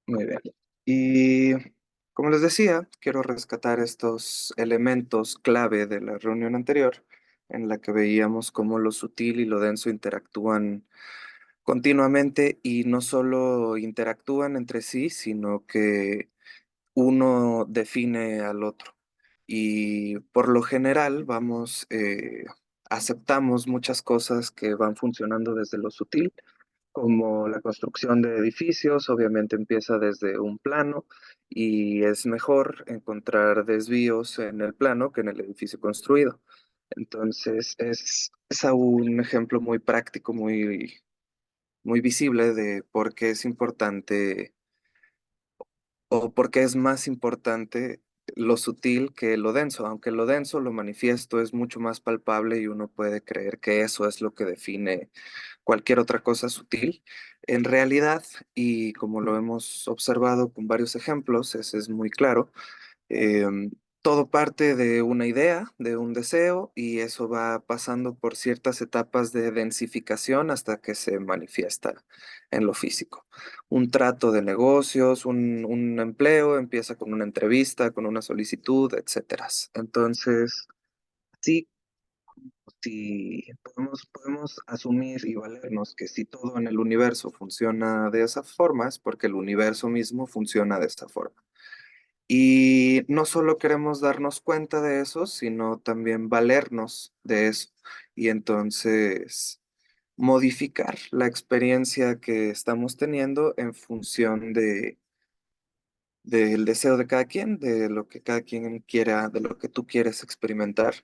Muy bien. Y como les decía, quiero rescatar estos elementos clave de la reunión anterior, en la que veíamos cómo lo sutil y lo denso interactúan continuamente y no solo interactúan entre sí, sino que uno define al otro. Y por lo general aceptamos muchas cosas que van funcionando desde lo sutil, como la construcción de edificios. Obviamente empieza desde un plano y es mejor encontrar desvíos en el plano que en el edificio construido. Entonces es un ejemplo muy práctico, muy visible de por qué es importante o por qué es más importante lo sutil que lo denso, aunque lo denso, lo manifiesto, es mucho más palpable y uno puede creer que eso es lo que define cualquier otra cosa sutil. En realidad, y como lo hemos observado con varios ejemplos, ese es muy claro, todo parte de una idea, de un deseo, y eso va pasando por ciertas etapas de densificación hasta que se manifiesta en lo físico. Un trato de negocios, un empleo, empieza con una entrevista, con una solicitud, etcétera. Entonces, sí, si podemos asumir y valernos que si todo en el universo funciona de esa forma, es porque el universo mismo funciona de esta forma. Y no solo queremos darnos cuenta de eso, sino también valernos de eso. Y entonces modificar la experiencia que estamos teniendo en función del deseo de cada quien, de lo que cada quien quiera, de lo que tú quieres experimentar.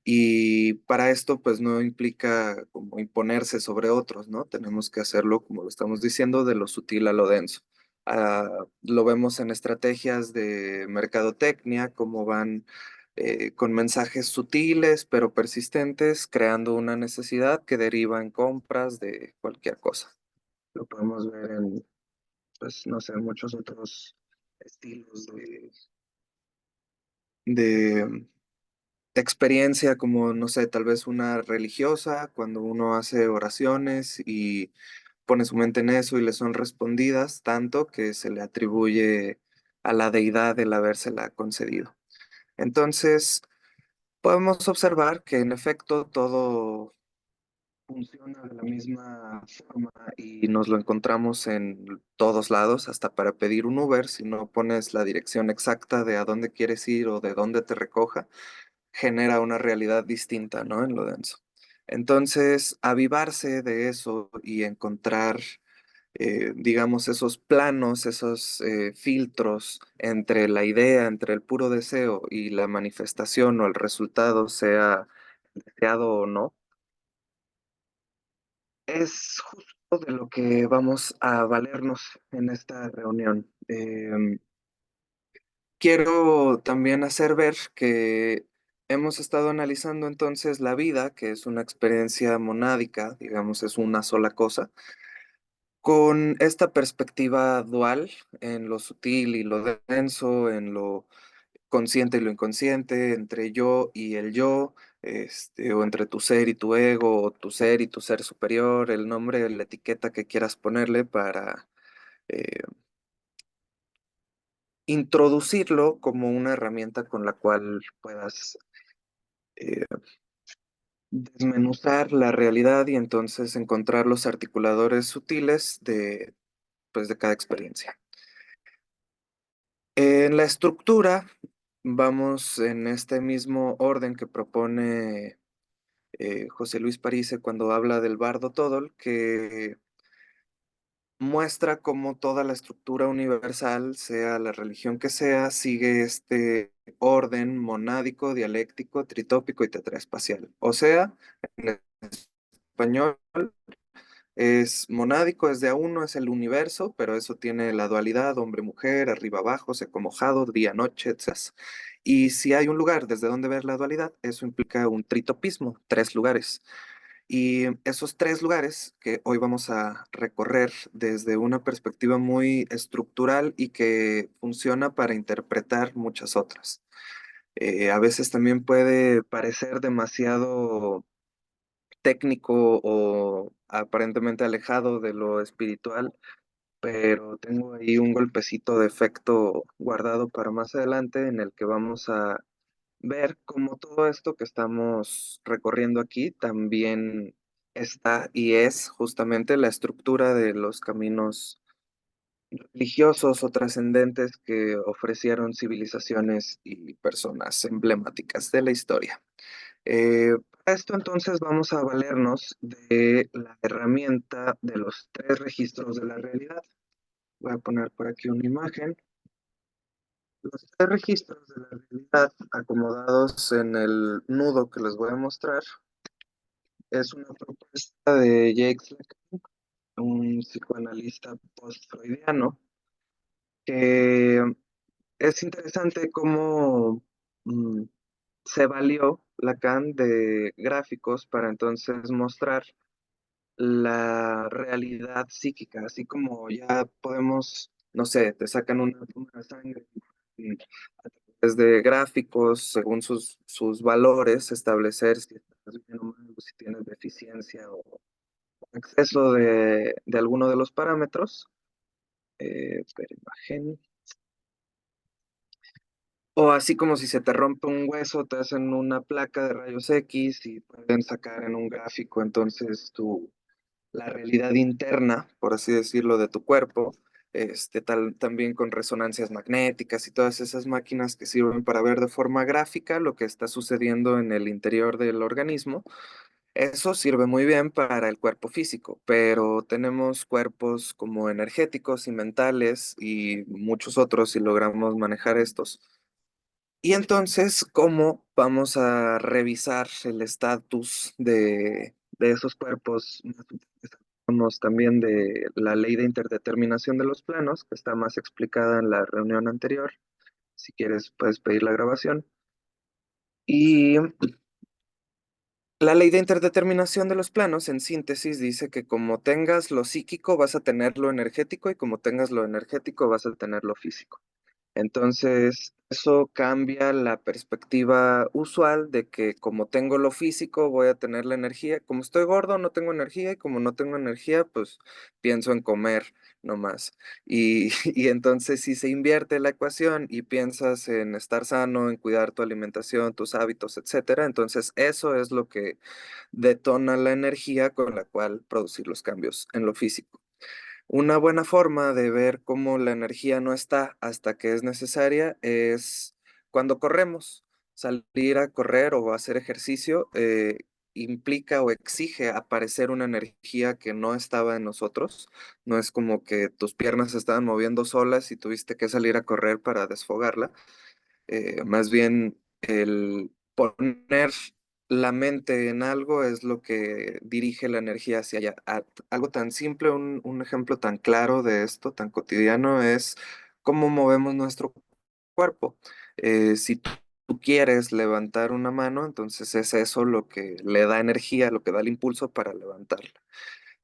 Y para esto, pues no implica como imponerse sobre otros, ¿no? Tenemos que hacerlo, como lo estamos diciendo, de lo sutil a lo denso. Lo vemos en estrategias de mercadotecnia, cómo van con mensajes sutiles pero persistentes, creando una necesidad que deriva en compras de cualquier cosa. Lo podemos ver en, pues, no sé, muchos otros estilos de experiencia, como, no sé, tal vez una religiosa, cuando uno hace oraciones y pone su mente en eso y le son respondidas, tanto que se le atribuye a la deidad el habérsela concedido. Entonces, podemos observar que en efecto todo funciona de la misma forma y nos lo encontramos en todos lados, hasta para pedir un Uber. Si no pones la dirección exacta de a dónde quieres ir o de dónde te recoja, genera una realidad distinta, ¿no? En lo denso. Entonces, avivarse de eso y encontrar, digamos, esos planos, esos filtros entre la idea, entre el puro deseo y la manifestación o el resultado, sea deseado o no, es justo de lo que vamos a valernos en esta reunión. Quiero también hacer ver que hemos estado analizando entonces la vida, que es una experiencia monádica, digamos, es una sola cosa, con esta perspectiva dual en lo sutil y lo denso, en lo consciente y lo inconsciente, entre yo y el yo, o entre tu ser y tu ego, o tu ser y tu ser superior, el nombre, la etiqueta que quieras ponerle para eh, introducirlo como una herramienta con la cual puedas eh, desmenuzar la realidad y entonces encontrar los articuladores sutiles pues, de cada experiencia. En la estructura, vamos en este mismo orden que propone José Luis Parise cuando habla del bardo Todol, que muestra cómo toda la estructura universal, sea la religión que sea, sigue este orden monádico, dialéctico, tritópico y tetraespacial. O sea, en español es monádico, es de a uno, es el universo, pero eso tiene la dualidad, hombre-mujer, arriba-abajo, seco-mojado, día-noche, etc. Y si hay un lugar desde donde ver la dualidad, eso implica un tritopismo, tres lugares. Y esos tres lugares que hoy vamos a recorrer desde una perspectiva muy estructural y que funciona para interpretar muchas otras. A veces también puede parecer demasiado técnico o aparentemente alejado de lo espiritual, pero tengo ahí un golpecito de efecto guardado para más adelante en el que vamos a ver cómo todo esto que estamos recorriendo aquí también está y es justamente la estructura de los caminos religiosos o trascendentes que ofrecieron civilizaciones y personas emblemáticas de la historia. Para esto entonces vamos a valernos de la herramienta de los tres registros de la realidad. Voy a poner por aquí una imagen. Los tres registros de la realidad acomodados en el nudo que les voy a mostrar es una propuesta de Jacques Lacan, un psicoanalista post-freudiano, que es interesante cómo mm, se valió Lacan de gráficos para entonces mostrar la realidad psíquica, así como ya podemos, no sé, te sacan una toma de sangre y a través de gráficos, según sus valores, establecer si estás bien o mal, o si tienes deficiencia o exceso de alguno de los parámetros. Espera, imagen. O así como si se te rompe un hueso, te hacen una placa de rayos X y pueden sacar en un gráfico entonces la realidad interna, por así decirlo, de tu cuerpo, también con resonancias magnéticas y todas esas máquinas que sirven para ver de forma gráfica lo que está sucediendo en el interior del organismo. Eso sirve muy bien para el cuerpo físico, pero tenemos cuerpos como energéticos y mentales y muchos otros si logramos manejar estos. Y entonces, ¿cómo vamos a revisar el estatus de esos cuerpos? Hablamos también de la ley de interdeterminación de los planos, que está más explicada en la reunión anterior. Si quieres, puedes pedir la grabación. Y la ley de interdeterminación de los planos, en síntesis, dice que como tengas lo psíquico, vas a tener lo energético, y como tengas lo energético, vas a tener lo físico. Entonces, eso cambia la perspectiva usual de que como tengo lo físico, voy a tener la energía. Como estoy gordo, no tengo energía y como no tengo energía, pues pienso en comer nomás. Y, y entonces si se invierte la ecuación y piensas en estar sano, en cuidar tu alimentación, tus hábitos, etcétera, entonces eso es lo que detona la energía con la cual producir los cambios en lo físico. Una buena forma de ver cómo la energía no está hasta que es necesaria es cuando corremos. Salir a correr o hacer ejercicio implica o exige aparecer una energía que no estaba en nosotros. No es como que tus piernas se estaban moviendo solas y tuviste que salir a correr para desfogarla. Más bien el poner la mente en algo es lo que dirige la energía hacia allá. Algo tan simple, un ejemplo tan claro de esto, tan cotidiano, es cómo movemos nuestro cuerpo. Si tú quieres levantar una mano, entonces es eso lo que le da energía, lo que da el impulso para levantarla.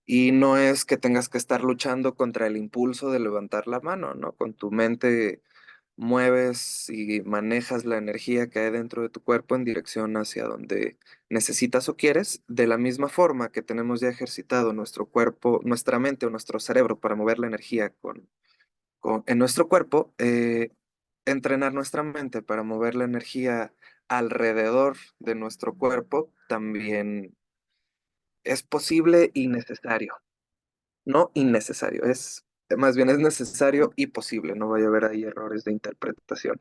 Y no es que tengas que estar luchando contra el impulso de levantar la mano, ¿no? Con tu mente mueves y manejas la energía que hay dentro de tu cuerpo en dirección hacia donde necesitas o quieres, de la misma forma que tenemos ya ejercitado nuestro cuerpo, nuestra mente o nuestro cerebro para mover la energía en nuestro cuerpo, entrenar nuestra mente para mover la energía alrededor de nuestro cuerpo también es posible y necesario. No innecesario, más bien es necesario y posible, no vaya a haber ahí errores de interpretación.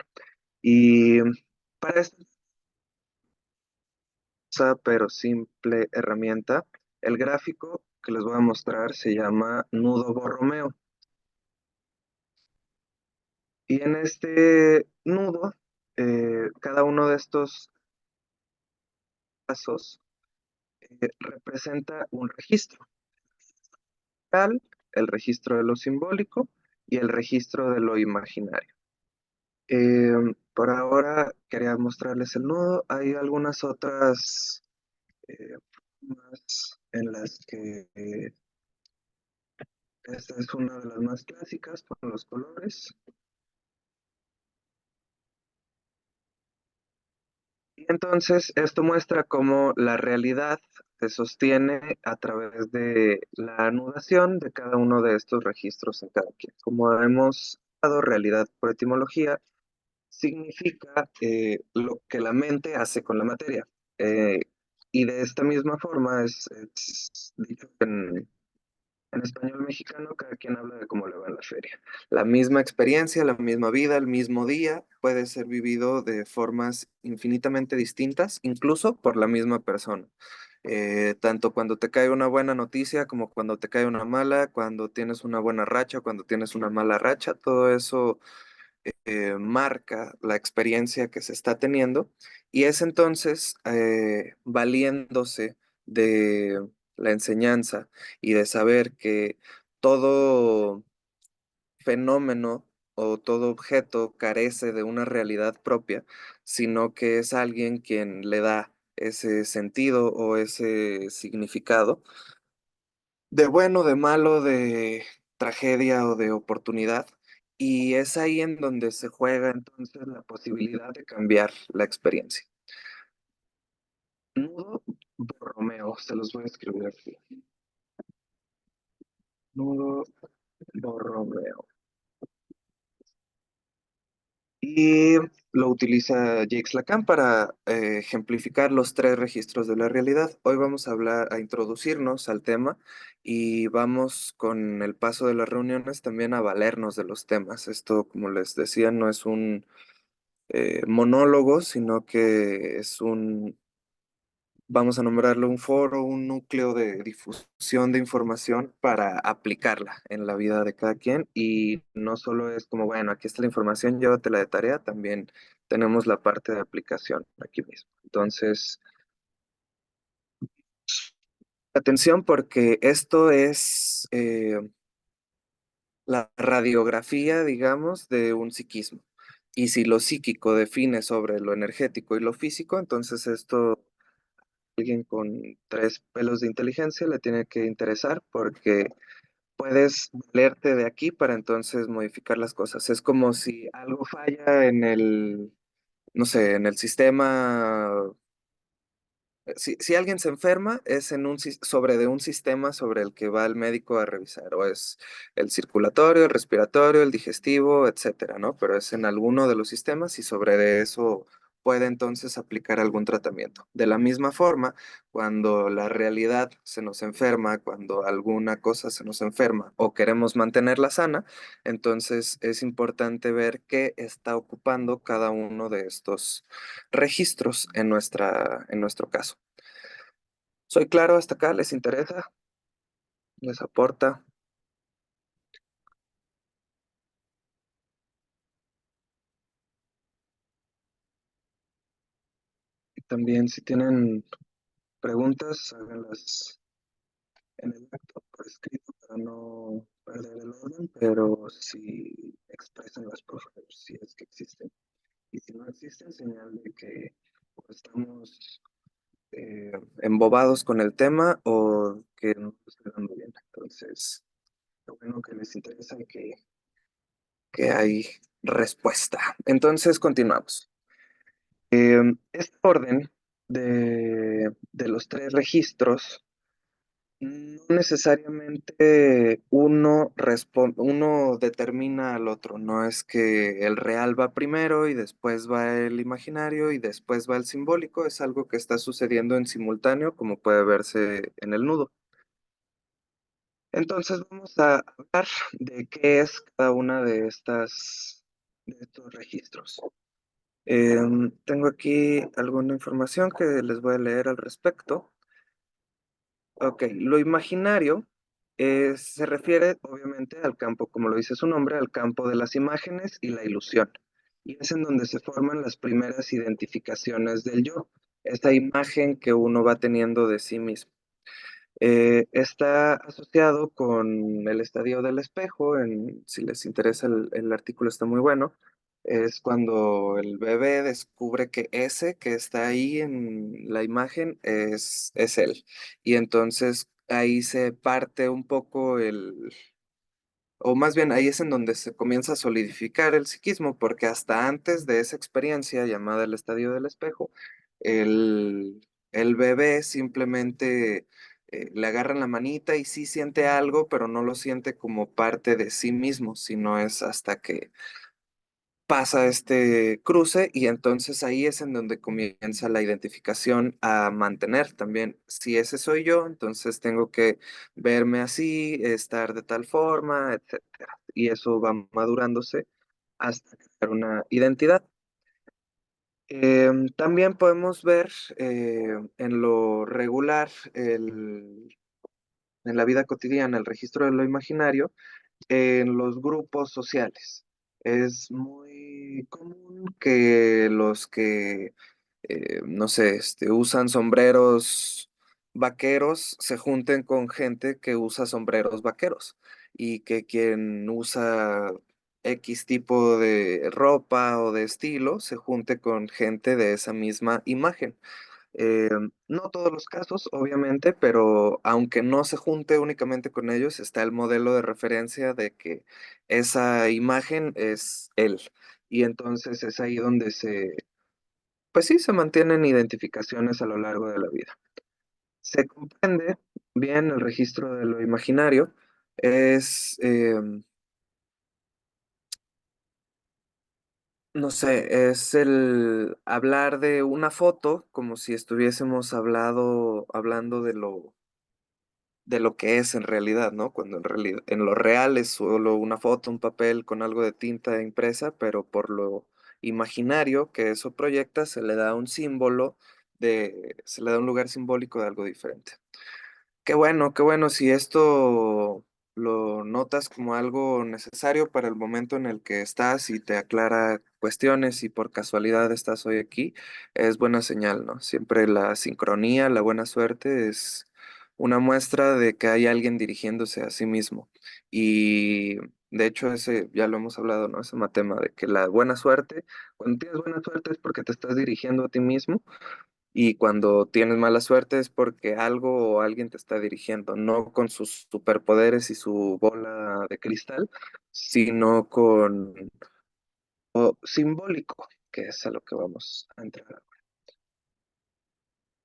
Y para esta pero simple herramienta, el gráfico que les voy a mostrar se llama nudo Borromeo. Y en este nudo, cada uno de estos pasos representa un registro, el registro de lo simbólico y el registro de lo imaginario. Eh, por ahora quería mostrarles el nudo. Hay algunas otras formas en las que esta es una de las más clásicas con los colores. Y Entonces, esto muestra cómo la realidad se sostiene a través de la anudación de cada uno de estos registros en cada quien. Como hemos dado realidad por etimología, significa lo que la mente hace con la materia. Eh, y de esta misma forma es dicho en español mexicano, cada quien habla de cómo le va en la feria. La misma experiencia, la misma vida, el mismo día puede ser vivido de formas infinitamente distintas, incluso por la misma persona. Tanto cuando te cae una buena noticia como cuando te cae una mala, cuando tienes una buena racha, cuando tienes una mala racha, todo eso marca la experiencia que se está teniendo y es entonces valiéndose de la enseñanza y de saber que todo fenómeno o todo objeto carece de una realidad propia, sino que es alguien quien le da ese sentido o ese significado de bueno, de malo, de tragedia o de oportunidad. Y es ahí en donde se juega entonces la posibilidad de cambiar la experiencia. Nudo Borromeo, se los voy a escribir aquí. Nudo Borromeo. Y lo utiliza Jacques Lacan para ejemplificar los tres registros de la realidad. Hoy vamos a hablar, a introducirnos al tema y vamos con el paso de las reuniones también a valernos de los temas. Esto, como les decía, no es un monólogo, sino que es un, vamos a nombrarlo un foro, un núcleo de difusión de información para aplicarla en la vida de cada quien. Y no solo es como, bueno, aquí está la información, llévatela de tarea, también tenemos la parte de aplicación aquí mismo. Entonces, atención porque esto es la radiografía, digamos, de un psiquismo. Y si lo psíquico define sobre lo energético y lo físico, entonces esto alguien con tres pelos de inteligencia le tiene que interesar porque puedes valerte de aquí para entonces modificar las cosas. Es como si algo falla en el, no sé, en el sistema. Si alguien se enferma, es en sobre de un sistema sobre el que va el médico a revisar, o es el circulatorio, el respiratorio, el digestivo, etcétera, ¿no? Pero es en alguno de los sistemas y sobre de eso puede entonces aplicar algún tratamiento. De la misma forma, cuando la realidad se nos enferma, cuando alguna cosa se nos enferma o queremos mantenerla sana, entonces es importante ver qué está ocupando cada uno de estos registros en nuestro caso. ¿Soy claro hasta acá? ¿Les interesa? ¿Les aporta? Y también si tienen preguntas, háganlas en el acto por escrito para no perder el orden, pero si expresenlas por favor, si es que existen. Y si no existen, señal de que o estamos embobados con el tema o que no nos está dando bien. Entonces, lo bueno que les interesa y que hay respuesta. Entonces, continuamos. Este orden de los tres registros, no necesariamente uno determina al otro, no es que el real va primero y después va el imaginario y después va el simbólico, es algo que está sucediendo en simultáneo, como puede verse en el nudo. Entonces vamos a hablar de qué es cada una de estos registros. Tengo aquí alguna información que les voy a leer al respecto. Ok, lo imaginario se refiere obviamente al campo, como lo dice su nombre, al campo de las imágenes y la ilusión. Y es en donde se forman las primeras identificaciones del yo, esta imagen que uno va teniendo de sí mismo. Está asociado con el estadio del espejo, si les interesa el artículo está muy bueno, es cuando el bebé descubre que ese que está ahí en la imagen es él. Y entonces ahí se parte un poco o más bien ahí es en donde se comienza a solidificar el psiquismo, porque hasta antes de esa experiencia llamada el estadio del espejo, el bebé simplemente le agarran la manita y sí siente algo, pero no lo siente como parte de sí mismo, sino es hasta que pasa este cruce y entonces ahí es en donde comienza la identificación a mantener también. Si ese soy yo, entonces tengo que verme así, estar de tal forma, etcétera. Y eso va madurándose hasta crear una identidad. También podemos ver en lo regular, en la vida cotidiana, el registro de lo imaginario en los grupos sociales. Es muy común que los que, no sé, usan sombreros vaqueros se junten con gente que usa sombreros vaqueros y que quien usa X tipo de ropa o de estilo se junte con gente de esa misma imagen. Eh, no todos los casos, obviamente, pero aunque no se junte únicamente con ellos, está el modelo de referencia de que esa imagen es él. Y entonces es ahí donde pues sí, se mantienen identificaciones a lo largo de la vida. Se comprende bien el registro de lo imaginario. Es, no sé, es el hablar de una foto como si estuviésemos hablando de lo que es en realidad, ¿no? Cuando en realidad, en lo real es solo una foto, un papel con algo de tinta impresa, pero por lo imaginario que eso proyecta, se le da un símbolo se le da un lugar simbólico de algo diferente. Qué bueno, si esto lo notas como algo necesario para el momento en el que estás y te aclara cuestiones y por casualidad estás hoy aquí, es buena señal, ¿no? Siempre la sincronía, la buena suerte es una muestra de que hay alguien dirigiéndose a sí mismo. Y de hecho, ese ya lo hemos hablado, ¿no? Ese tema de que la buena suerte, cuando tienes buena suerte es porque te estás dirigiendo a ti mismo y cuando tienes mala suerte es porque algo o alguien te está dirigiendo, no con sus superpoderes y su bola de cristal, sino con lo simbólico, que es a lo que vamos a entrar.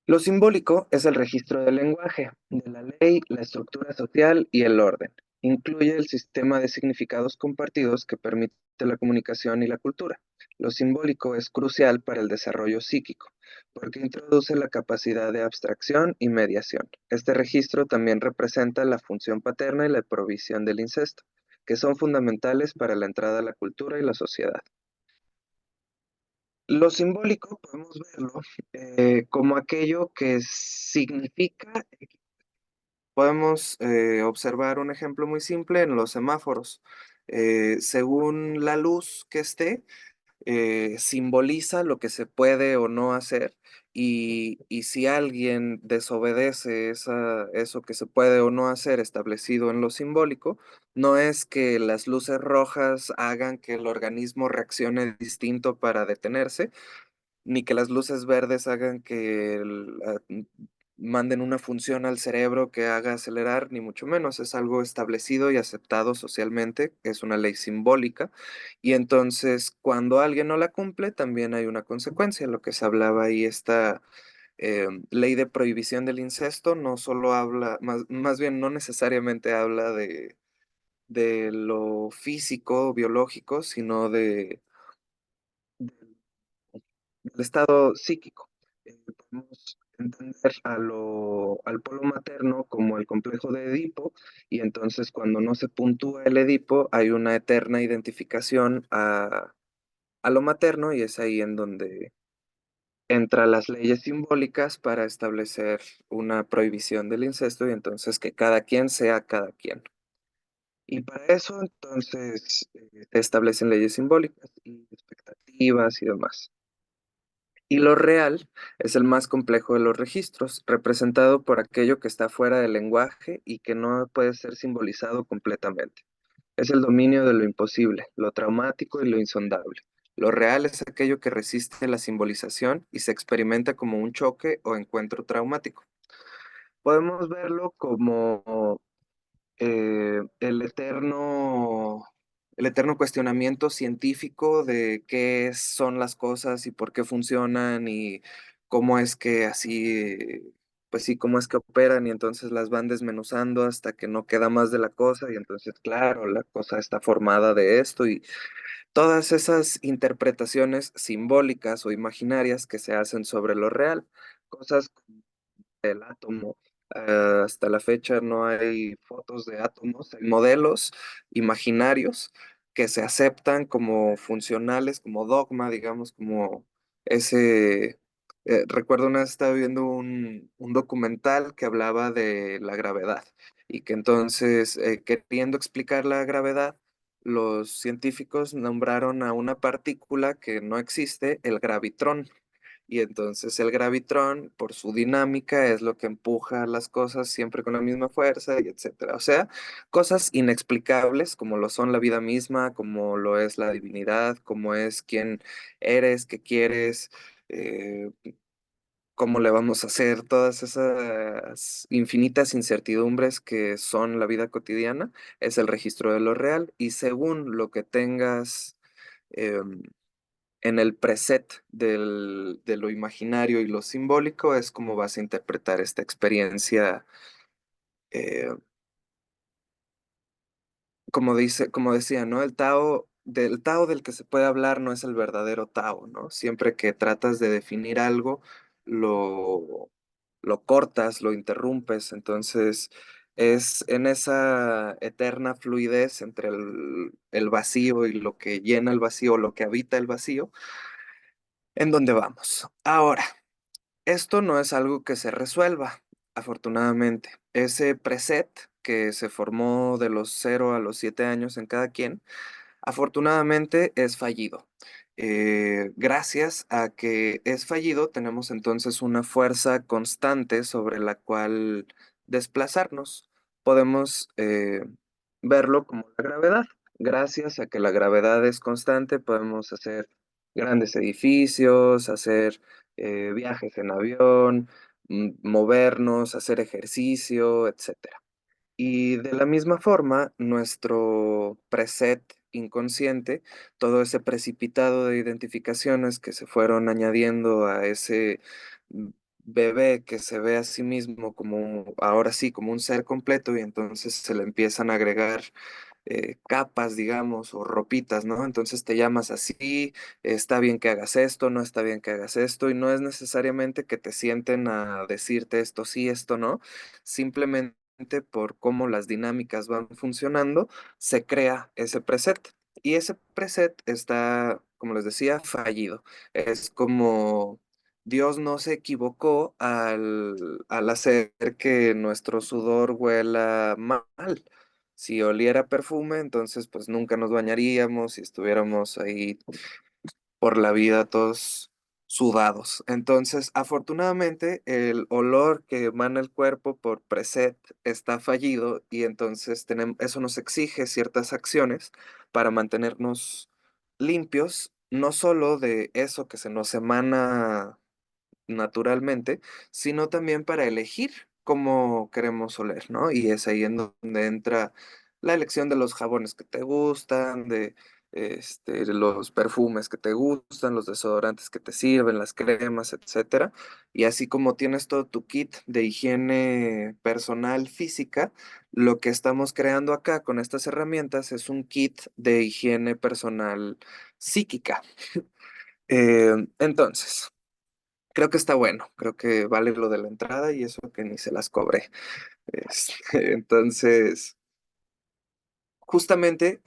Lo simbólico es el registro del lenguaje, de la ley, la estructura social y el orden. Incluye el sistema de significados compartidos que permite la comunicación y la cultura. Lo simbólico es crucial para el desarrollo psíquico, porque introduce la capacidad de abstracción y mediación. Este registro también representa la función paterna y la provisión del incesto, que son fundamentales para la entrada a la cultura y la sociedad. Lo simbólico podemos verlo como aquello que significa, podemos observar un ejemplo muy simple en los semáforos. Según la luz que esté, simboliza lo que se puede o no hacer y si alguien desobedece eso que se puede o no hacer establecido en lo simbólico, no es que las luces rojas hagan que el organismo reaccione distinto para detenerse, ni que las luces verdes hagan que manden una función al cerebro que haga acelerar, ni mucho menos. Es algo establecido y aceptado socialmente, es una ley simbólica. Y entonces, cuando alguien no la cumple, también hay una consecuencia. Lo que se hablaba ahí, esta ley de prohibición del incesto, no solo habla, más bien no necesariamente habla de lo físico, biológico, sino del estado psíquico. Podemos entender al polo materno como el complejo de Edipo, y entonces cuando no se puntúa el Edipo, hay una eterna identificación a lo materno, y es ahí en donde entran las leyes simbólicas para establecer una prohibición del incesto, y entonces que cada quien sea cada quien. Y para eso, entonces, se establecen leyes simbólicas y expectativas y demás. Y lo real es el más complejo de los registros, representado por aquello que está fuera del lenguaje y que no puede ser simbolizado completamente. Es el dominio de lo imposible, lo traumático y lo insondable. Lo real es aquello que resiste la simbolización y se experimenta como un choque o encuentro traumático. Podemos verlo como el eterno cuestionamiento científico de qué son las cosas y por qué funcionan y cómo es que así, pues sí, cómo es que operan y entonces las van desmenuzando hasta que no queda más de la cosa y entonces, claro, la cosa está formada de esto y todas esas interpretaciones simbólicas o imaginarias que se hacen sobre lo real, cosas el átomo. Hasta la fecha no hay fotos de átomos, hay modelos imaginarios que se aceptan como funcionales, como dogma, digamos, como ese... recuerdo una vez estaba viendo un documental que hablaba de la gravedad y que entonces, queriendo explicar la gravedad, los científicos nombraron a una partícula que no existe, el gravitrón. Y entonces el gravitrón, por su dinámica, es lo que empuja las cosas siempre con la misma fuerza y etcétera. O sea, cosas inexplicables como lo son la vida misma, como lo es la divinidad, como es quién eres, qué quieres, eh, cómo le vamos a hacer, todas esas infinitas incertidumbres que son la vida cotidiana, es el registro de lo real. Y según lo que tengas em, en el preset de lo imaginario y lo simbólico es como vas a interpretar esta experiencia, eh, como decía, ¿no? Del Tao del que se puede hablar no es el verdadero Tao, ¿no? Siempre que tratas de definir algo, lo, lo cortas, lo interrumpes, entonces es en esa eterna fluidez entre el vacío y lo que llena el vacío, lo que habita el vacío, en donde vamos. Ahora. Esto no es algo que se resuelva, afortunadamente. Ese preset que se formó de los 0 a los 7 años en cada quien, afortunadamente es fallido. Gracias a que es fallido, tenemos entonces una fuerza constante sobre la cual desplazarnos. Podemos verlo como la gravedad. Gracias a que la gravedad es constante, podemos hacer grandes edificios, hacer viajes en avión, movernos, hacer ejercicio, etcétera. Y de la misma forma, nuestro preset inconsciente, todo ese precipitado de identificaciones que se fueron añadiendo a ese mm, bebé que se ve a sí mismo como, ahora sí, como un ser completo y entonces se le empiezan a agregar capas, digamos, o ropitas, ¿no? Entonces te llamas así, está bien que hagas esto, no está bien que hagas esto, y no es necesariamente que te sienten a decirte esto sí, esto no, simplemente por cómo las dinámicas van funcionando, se crea ese preset. Y ese preset está, como les decía, fallido. Es como Dios no se equivocó al hacer que nuestro sudor huela mal. Si oliera perfume, entonces pues nunca nos bañaríamos y estuviéramos ahí por la vida todos sudados. Entonces, afortunadamente, el olor que emana el cuerpo por preset está fallido y entonces eso nos exige ciertas acciones para mantenernos limpios, no solo de eso que se nos emana naturalmente, sino también para elegir cómo queremos oler, ¿no? Y es ahí en donde entra la elección de los jabones que te gustan, de los perfumes que te gustan, los desodorantes que te sirven, las cremas, etcétera. Y así como tienes todo tu kit de higiene personal física, lo que estamos creando acá con estas herramientas es un kit de higiene personal psíquica. Entonces, creo que está bueno, creo que vale lo de la entrada y eso que ni se las cobré. Entonces, justamente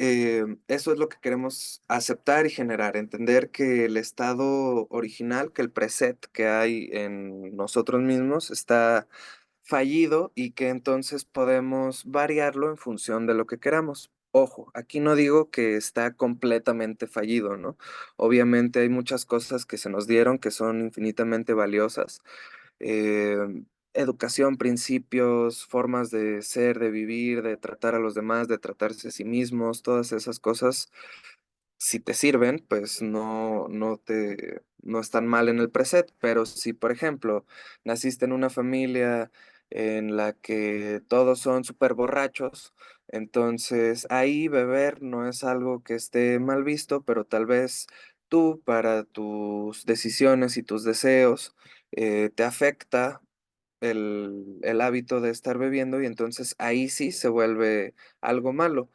eso es lo que queremos aceptar y generar, entender que el estado original, que el preset que hay en nosotros mismos está fallido y que entonces podemos variarlo en función de lo que queramos. Ojo, aquí no digo que está completamente fallido, ¿no? Obviamente hay muchas cosas que se nos dieron que son infinitamente valiosas, eh, educación, principios, formas de ser, de vivir, de tratar a los demás, de tratarse a sí mismos, todas esas cosas, si te sirven, pues no están mal en el preset, pero si, por ejemplo, naciste en una familia en la que todos son súper borrachos, entonces ahí beber no es algo que esté mal visto, pero tal vez tú, para tus decisiones y tus deseos, te afecta el hábito de estar bebiendo y entonces ahí sí se vuelve algo malo.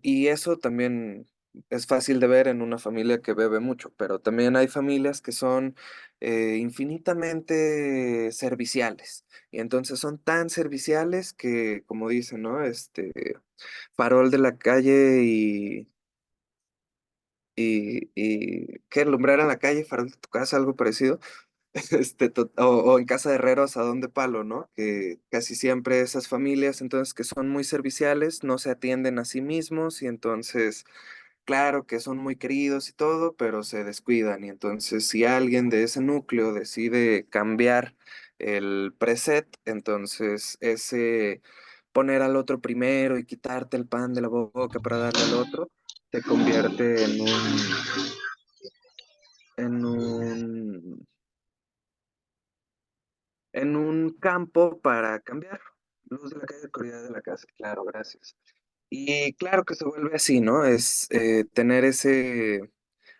Y eso también es fácil de ver en una familia que bebe mucho, pero también hay familias que son infinitamente serviciales. Y entonces son tan serviciales que, como dicen, ¿no? Farol de la calle y ¿qué? Lumbrera en la calle, farol de tu casa, algo parecido. O en casa de herreros a dónde palo, ¿no? Que casi siempre esas familias, entonces, que son muy serviciales, no se atienden a sí mismos y entonces, claro que son muy queridos y todo, pero se descuidan. Y entonces, si alguien de ese núcleo decide cambiar el preset, entonces ese poner al otro primero y quitarte el pan de la boca para darle al otro, se convierte en un en un campo para cambiar. Luz de la calle, oscuridad de la casa. Claro, gracias. Y claro que se vuelve así, ¿no? Es tener ese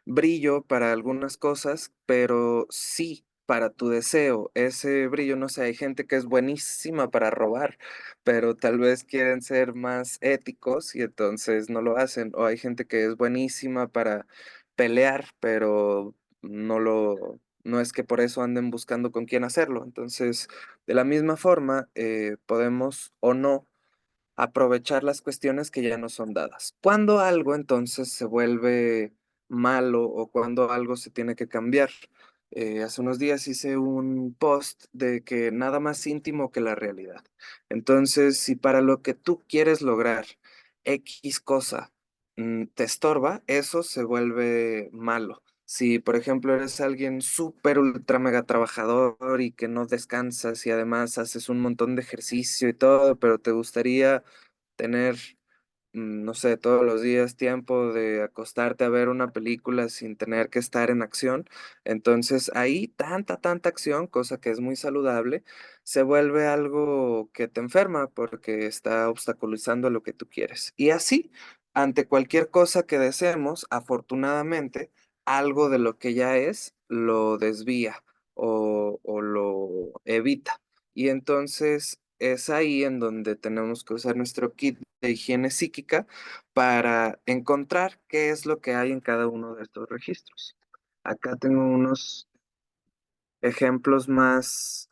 brillo para algunas cosas, pero sí para tu deseo. Ese brillo, no sé, hay gente que es buenísima para robar, pero tal vez quieren ser más éticos y entonces no lo hacen. O hay gente que es buenísima para pelear, pero no es que por eso anden buscando con quién hacerlo. Entonces, de la misma forma, podemos o no aprovechar las cuestiones que ya no son dadas. Cuando algo entonces se vuelve malo o cuando algo se tiene que cambiar. Hace unos días hice un post de que nada más íntimo que la realidad. Entonces, si para lo que tú quieres lograr X cosa te estorba, eso se vuelve malo. Si, por ejemplo, eres alguien súper ultra mega trabajador y que no descansas y además haces un montón de ejercicio y todo, pero te gustaría tener, no sé, todos los días tiempo de acostarte a ver una película sin tener que estar en acción. Entonces ahí tanta acción, cosa que es muy saludable, se vuelve algo que te enferma porque está obstaculizando lo que tú quieres. Y así, ante cualquier cosa que deseemos, afortunadamente, algo de lo que ya es lo desvía o lo evita. Y entonces es ahí en donde tenemos que usar nuestro kit de higiene psíquica para encontrar qué es lo que hay en cada uno de estos registros. Acá tengo unos ejemplos más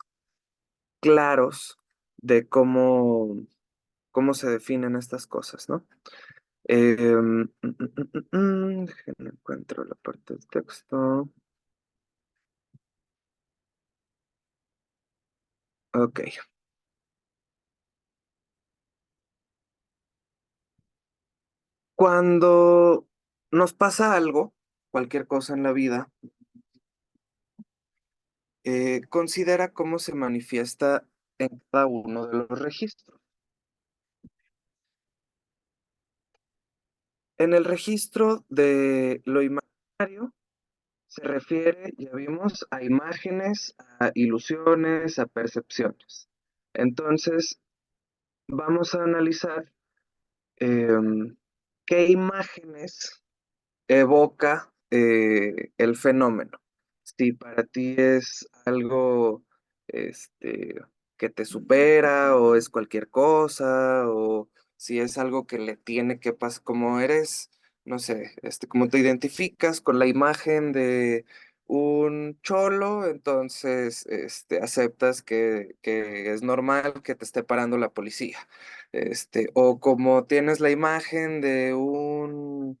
claros de cómo se definen estas cosas, ¿no? Déjenme encuentro la parte del texto. Ok. Cuando nos pasa algo, cualquier cosa en la vida, considera cómo se manifiesta en cada uno de los registros. En el registro de lo imaginario se refiere, ya vimos, a imágenes, a ilusiones, a percepciones. Entonces, vamos a analizar em, qué imágenes evoca el fenómeno. Si para ti es algo este, que te supera o es cualquier cosa o si es algo que le tiene que pasar, como eres, no sé, como te identificas con la imagen de un cholo, entonces aceptas que es normal que te esté parando la policía. O como tienes la imagen de un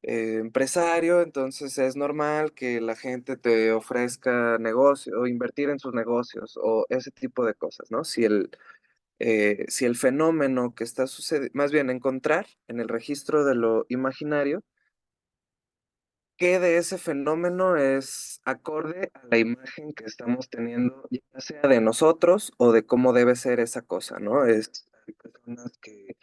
empresario, entonces es normal que la gente te ofrezca negocio o invertir en sus negocios o ese tipo de cosas, ¿no? Si el fenómeno que está sucediendo, más bien encontrar en el registro de lo imaginario, qué de ese fenómeno es acorde a la imagen que estamos teniendo, ya sea de nosotros o de cómo debe ser esa cosa, ¿no? Hay personas que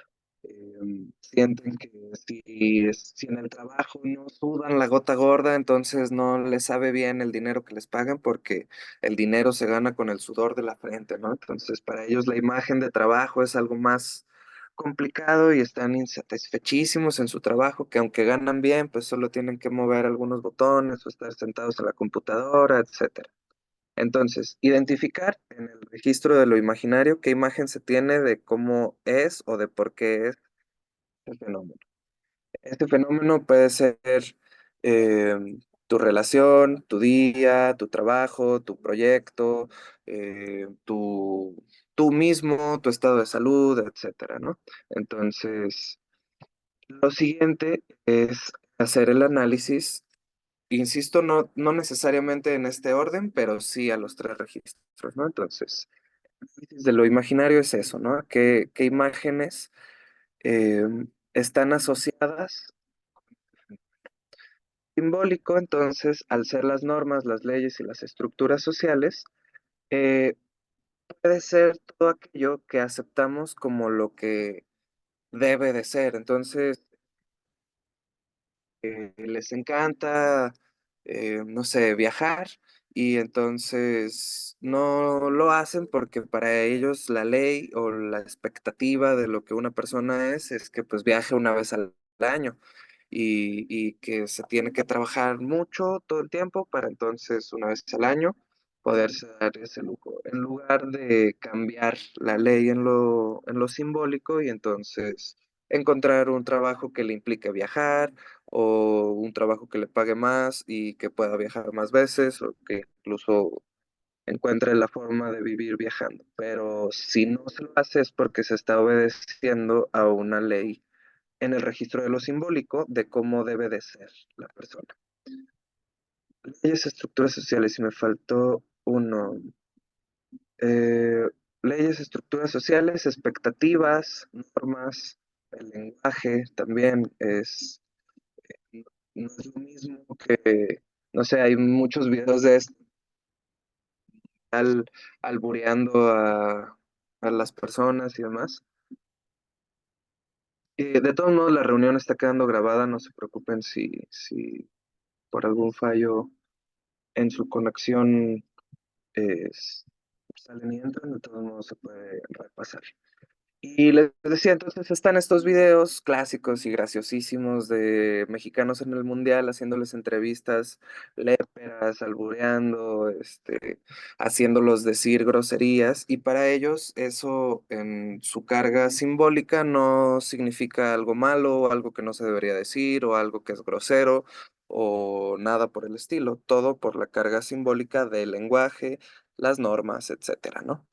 sienten que si en el trabajo no sudan la gota gorda, entonces no les sabe bien el dinero que les pagan porque el dinero se gana con el sudor de la frente, ¿no? Entonces, para ellos la imagen de trabajo es algo más complicado y están insatisfechísimos en su trabajo, que aunque ganan bien, pues solo tienen que mover algunos botones o estar sentados en la computadora, etcétera. Entonces, identificar en el registro de lo imaginario qué imagen se tiene de cómo es o de por qué es el fenómeno. Este fenómeno puede ser eh, tu relación, tu día, tu trabajo, tu proyecto, tú mismo, tu estado de salud, etcétera, ¿no? Entonces, lo siguiente es hacer el análisis, insisto, no necesariamente en este orden, pero sí a los tres registros, ¿no? Entonces, análisis de lo imaginario es eso, ¿no? ¿Qué imágenes eh, están asociadas simbólico? Entonces, al ser las normas, las leyes y las estructuras sociales, eh, puede ser todo aquello que aceptamos como lo que debe de ser. Entonces, les encanta, no sé, viajar y entonces no lo hacen porque para ellos la ley o la expectativa de lo que una persona es que pues viaje una vez al año y que se tiene que trabajar mucho todo el tiempo para entonces una vez al año poderse dar ese lujo, en lugar de cambiar la ley en lo simbólico y entonces encontrar un trabajo que le implique viajar o un trabajo que le pague más y que pueda viajar más veces o que incluso encuentre la forma de vivir viajando. Pero si no se lo hace es porque se está obedeciendo a una ley en el registro de lo simbólico de cómo debe de ser la persona. Leyes, estructuras sociales, y me faltó uno. Eh, Leyes, estructuras sociales, expectativas, normas, el lenguaje también no es lo mismo que, no sé, hay muchos videos de esto, al, albureando a las personas y demás. De todos modos, la reunión está quedando grabada, no se preocupen si por algún fallo en su conexión salen y entran, de todos modos se puede repasar. Y les decía, entonces están estos videos clásicos y graciosísimos de mexicanos en el mundial haciéndoles entrevistas léperas, albureando, haciéndolos decir groserías, y para ellos eso en su carga simbólica no significa algo malo, o algo que no se debería decir, o algo que es grosero, o nada por el estilo, todo por la carga simbólica del lenguaje, las normas, etcétera, ¿no?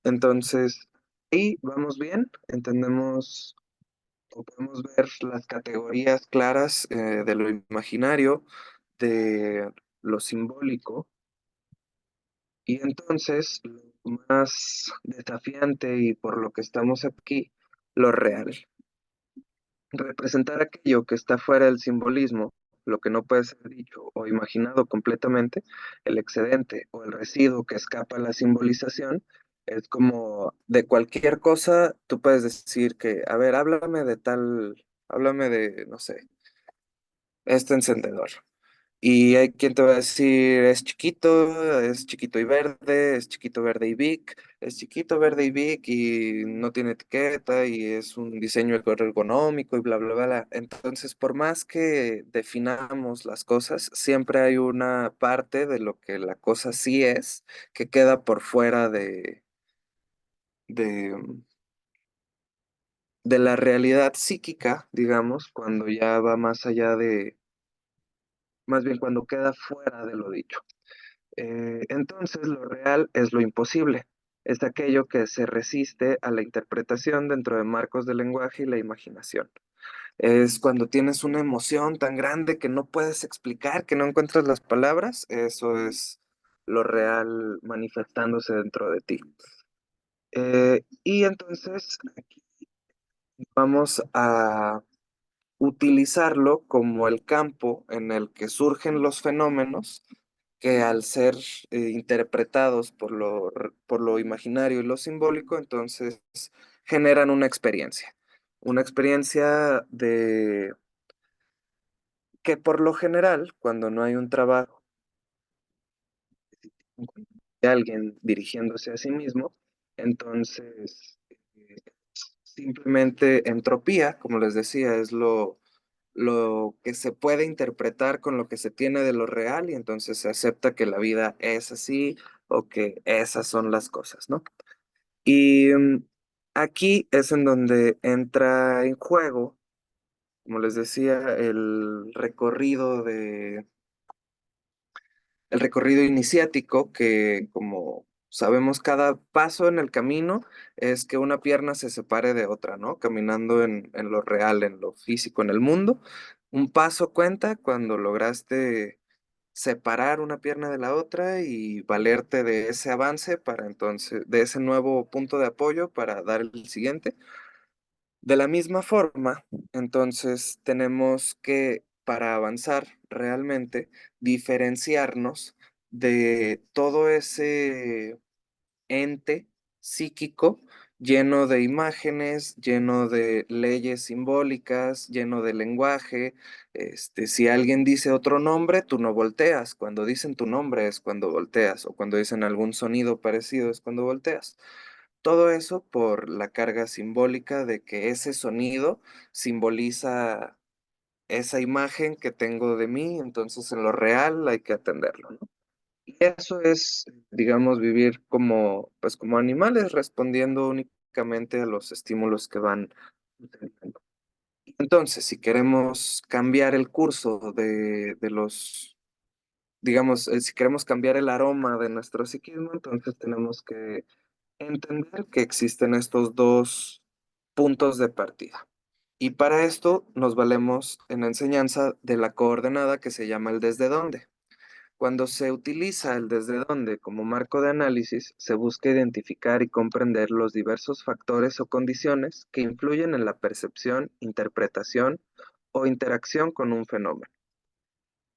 Entonces, ahí vamos bien, entendemos o podemos ver las categorías claras de lo imaginario, de lo simbólico, y entonces lo más desafiante y por lo que estamos aquí, lo real. Representar aquello que está fuera del simbolismo, lo que no puede ser dicho o imaginado completamente, el excedente o el residuo que escapa a la simbolización, es como de cualquier cosa, tú puedes decir que, a ver, háblame de, no sé, este encendedor. Y hay quien te va a decir, es chiquito y verde, es chiquito, verde y big, es chiquito, verde y big y no tiene etiqueta y es un diseño ergonómico y bla, bla, bla. Entonces, por más que definamos las cosas, siempre hay una parte de lo que la cosa sí es que queda por fuera de, de la realidad psíquica, digamos, cuando ya va más allá más bien cuando queda fuera de lo dicho. Entonces, lo real es lo imposible. Es aquello que se resiste a la interpretación dentro de marcos del lenguaje y la imaginación. Es cuando tienes una emoción tan grande que no puedes explicar, que no encuentras las palabras, eso es lo real manifestándose dentro de ti. Y entonces aquí vamos a utilizarlo como el campo en el que surgen los fenómenos que al ser interpretados por lo imaginario y lo simbólico, entonces generan una experiencia de que por lo general, cuando no hay un trabajo de alguien dirigiéndose a sí mismo, entonces simplemente entropía, como les decía, es lo que se puede interpretar con lo que se tiene de lo real y entonces se acepta que la vida es así o que esas son las cosas, ¿no? Y aquí es en donde entra en juego, como les decía, el recorrido iniciático, que como sabemos, cada paso en el camino es que una pierna se separe de otra, ¿no? Caminando en lo real, en lo físico, en el mundo. Un paso cuenta cuando lograste separar una pierna de la otra y valerte de ese avance para entonces, de ese nuevo punto de apoyo para dar el siguiente. De la misma forma, entonces tenemos que, para avanzar realmente, diferenciarnos de todo ese ente psíquico lleno de imágenes, lleno de leyes simbólicas, lleno de lenguaje. Si alguien dice otro nombre, tú no volteas. Cuando dicen tu nombre es cuando volteas, o cuando dicen algún sonido parecido es cuando volteas. Todo eso por la carga simbólica de que ese sonido simboliza esa imagen que tengo de mí, entonces en lo real hay que atenderlo, ¿no? Y eso es, digamos, vivir como, pues como animales, respondiendo únicamente a los estímulos que van sucediendo. Entonces, si queremos cambiar el curso de los, digamos, si queremos cambiar el aroma de nuestro psiquismo, entonces tenemos que entender que existen estos dos puntos de partida. Y para esto nos valemos en la enseñanza de la coordenada que se llama el desde dónde. Cuando se utiliza el desde dónde como marco de análisis, se busca identificar y comprender los diversos factores o condiciones que influyen en la percepción, interpretación o interacción con un fenómeno.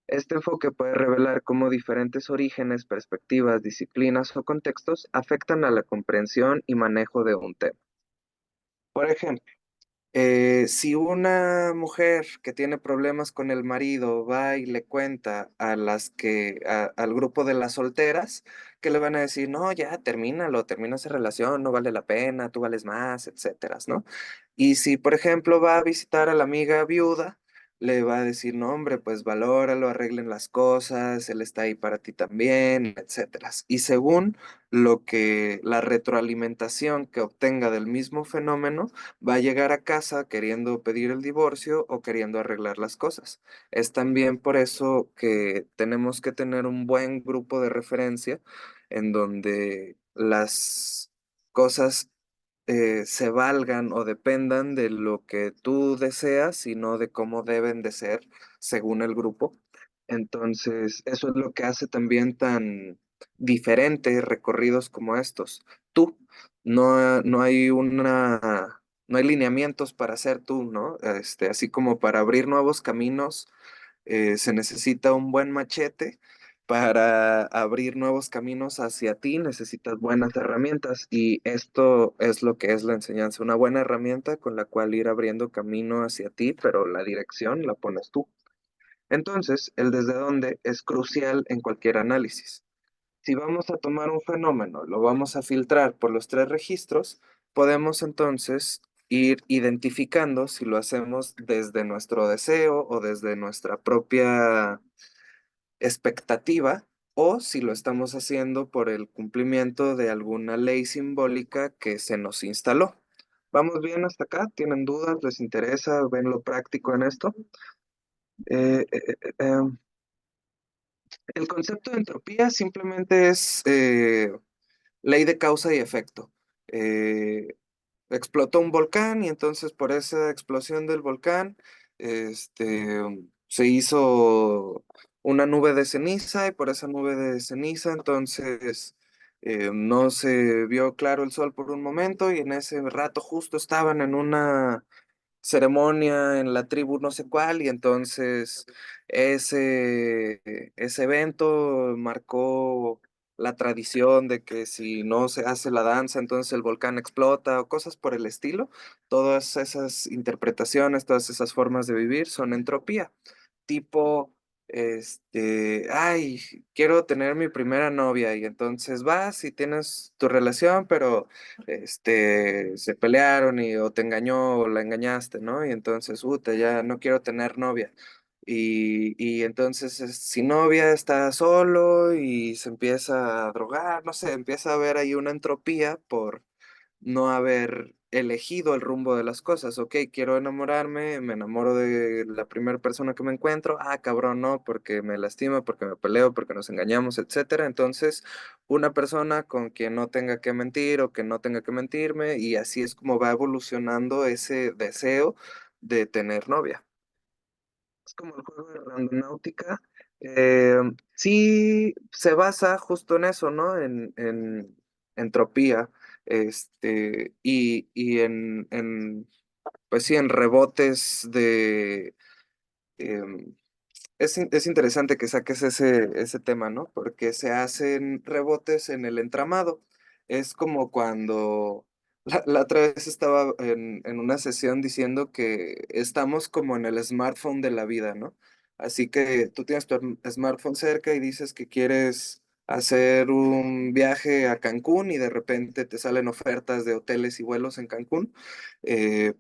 Este enfoque puede revelar cómo diferentes orígenes, perspectivas, disciplinas o contextos afectan a la comprensión y manejo de un tema. Por ejemplo, si una mujer que tiene problemas con el marido va y le cuenta al grupo de las solteras, que le van a decir, no, ya, termínalo, termina esa relación, no vale la pena, tú vales más, etcétera, ¿no? Y si, por ejemplo, va a visitar a la amiga viuda, le va a decir, no, hombre, pues valóralo, arreglen las cosas, él está ahí para ti también, etcétera. Y según la retroalimentación que obtenga del mismo fenómeno, va a llegar a casa queriendo pedir el divorcio o queriendo arreglar las cosas. Es también por eso que tenemos que tener un buen grupo de referencia en donde las cosas se valgan o dependan de lo que tú deseas y no de cómo deben de ser según el grupo. Entonces, eso es lo que hace también tan diferentes recorridos como estos. Tú, no hay no hay lineamientos para ser tú, ¿no? Así como para abrir nuevos caminos, se necesita un buen machete. Para abrir nuevos caminos hacia ti necesitas buenas herramientas y esto es lo que es la enseñanza, una buena herramienta con la cual ir abriendo camino hacia ti, pero la dirección la pones tú. Entonces, el desde dónde es crucial en cualquier análisis. Si vamos a tomar un fenómeno, lo vamos a filtrar por los tres registros, podemos entonces ir identificando si lo hacemos desde nuestro deseo o desde nuestra propia expectativa o si lo estamos haciendo por el cumplimiento de alguna ley simbólica que se nos instaló. ¿Vamos bien hasta acá? ¿Tienen dudas? ¿Les interesa? ¿Ven lo práctico en esto? Eh, eh, eh, eh, el concepto de entropía simplemente es ley de causa y efecto. Eh, Explotó un volcán y entonces por esa explosión del volcán, se hizo una nube de ceniza y por esa nube de ceniza entonces no se vio claro el sol por un momento y en ese rato justo estaban en una ceremonia en la tribu no sé cuál y entonces ese evento marcó la tradición de que si no se hace la danza, entonces el volcán explota o cosas por el estilo. Todas esas interpretaciones, todas esas formas de vivir son entropía. Tipo, ay, quiero tener mi primera novia y entonces vas y tienes tu relación, pero se pelearon y o te engañó o la engañaste, ¿no? Y entonces, ya no quiero tener novia. Y entonces sin novia está solo y se empieza a drogar, no sé, empieza a haber ahí una entropía por no haber elegido el rumbo de las cosas. Ok, quiero enamorarme, me enamoro de la primera persona que me encuentro. Ah, cabrón, no, porque me lastima, porque me peleo, porque nos engañamos, etcétera. Entonces, una persona con quien no tenga que mentir o que no tenga que mentirme, y así es como va evolucionando ese deseo de tener novia. Es como el juego de Randonáutica. eh, sí se basa justo en eso, ¿no? En entropía, y pues sí, en rebotes de, em, es interesante que saques ese tema, ¿no? Porque se hacen rebotes en el entramado. Es como cuando la otra vez estaba en una sesión diciendo que estamos como en el smartphone de la vida, ¿no? Así que tú tienes tu smartphone cerca y dices que quieres hacer un viaje a Cancún y de repente te salen ofertas de hoteles y vuelos en Cancún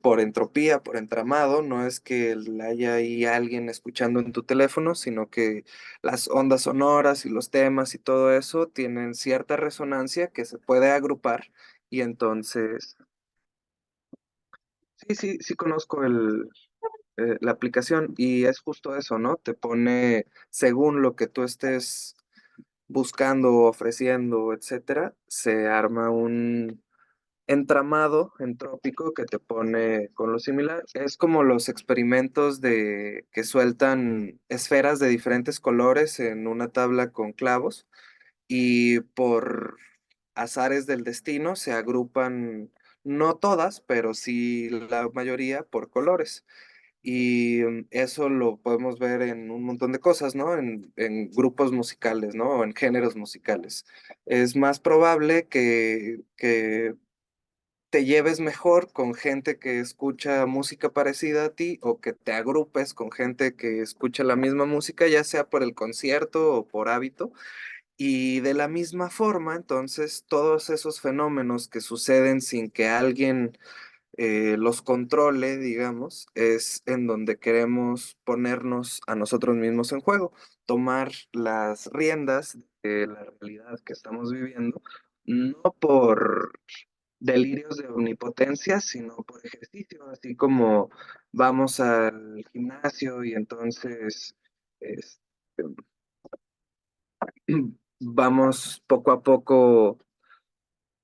por entropía, por entramado, no es que haya ahí alguien escuchando en tu teléfono, sino que las ondas sonoras y los temas y todo eso tienen cierta resonancia que se puede agrupar y entonces, sí conozco la aplicación y es justo eso, ¿no? Te pone según lo que tú estés buscando, ofreciendo, etcétera, se arma un entramado entrópico que te pone con lo similar. Es como los experimentos de que sueltan esferas de diferentes colores en una tabla con clavos y por azares del destino se agrupan, no todas, pero sí la mayoría por colores. Y eso lo podemos ver en un montón de cosas, ¿no? En grupos musicales, ¿no? O en géneros musicales. Es más probable que te lleves mejor con gente que escucha música parecida a ti o que te agrupes con gente que escucha la misma música, ya sea por el concierto o por hábito. Y de la misma forma, entonces, todos esos fenómenos que suceden sin que alguien los controle, digamos, es en donde queremos ponernos a nosotros mismos en juego, tomar las riendas de la realidad que estamos viviendo, no por delirios de omnipotencia, sino por ejercicio, así como vamos al gimnasio y entonces este, vamos poco a poco